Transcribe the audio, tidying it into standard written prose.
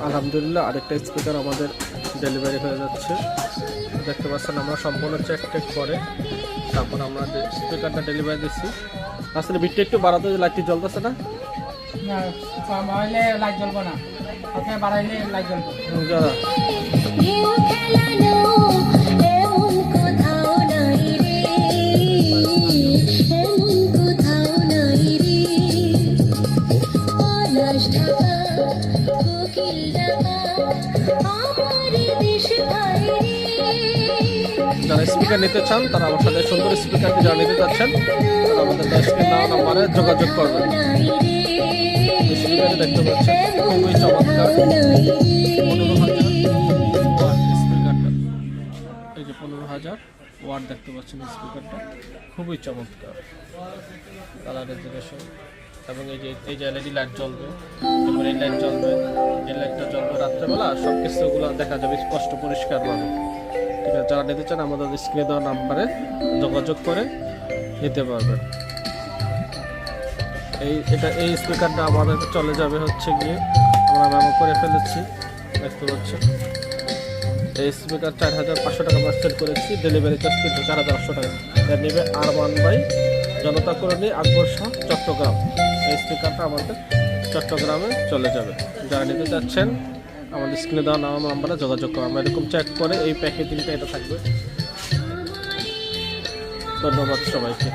আলহামদুলিল্লাহ আরেকটা স্পিকার আমাদের ডেলিভারি হয়ে যাচ্ছে। দেখতে পাচ্ছেন আমরা সম্পূর্ণ চেক করে তারপর আমরা স্পিকারটা ডেলিভারি দিচ্ছি। আসলে বিটটা একটু বাড়াতে, লাইটটি জ্বলতেছে না, লাইট জ্বলবো না, আপনি বাড়াইলে লাইট জ্বলবো। যারা স্পিকার নিতে চান তারা আমার সাথে সুন্দর স্পিকারটি যারা নিতে চাচ্ছেন তারা আমাদের স্ক্রিনে দেওয়া নাম্বারে যোগাযোগ করবেন। স্পিকারটি দেখতে পাচ্ছেন খুবই চমৎকার, 15,000 স্পিকারটা, এই যে 15,000 ওয়াট দেখতে পাচ্ছেন স্পিকারটা খুবই চমৎকার কালার রেজুলেশন। এবং এই যে এলইডি লাইট জ্বলবে, এবার এই লাইট জ্বলবে, এই লাইটটা জ্বলবে রাত্রেবেলা, সব কিছুগুলো দেখা যাবে স্পষ্ট পরিষ্কারভাবে। ঠিক আছে, যারা নিতে চান আমাদের স্ক্রিনে দেওয়া নাম্বারে যোগাযোগ করে নিতে পারবেন। এই স্পিকারটা আমাদের চলে যাবে হচ্ছে গিয়ে, আমরা মেমো করে ফেলেছি দেখতে পাচ্ছেন। এই স্পিকার 4,500 টাকা আমরা সেল করেছি, ডেলিভারি চার্জ কিন্তু 4,800 টাকা। এটা নেবে আরমান ভাই, জনতা কলোনি, আকবর শাহ, চট্টগ্রাম। এই স্পিকারটা আমাদের চট্টগ্রামে চলে যাবে। যারা নিতে চাচ্ছেন আমাদের স্ক্রিনে দেওয়া নাম্বারে যোগাযোগ করো। আমরা এরকম চেক করে এই প্যাকেজিংটা এটা থাকবে। ধন্যবাদ সবাইকে।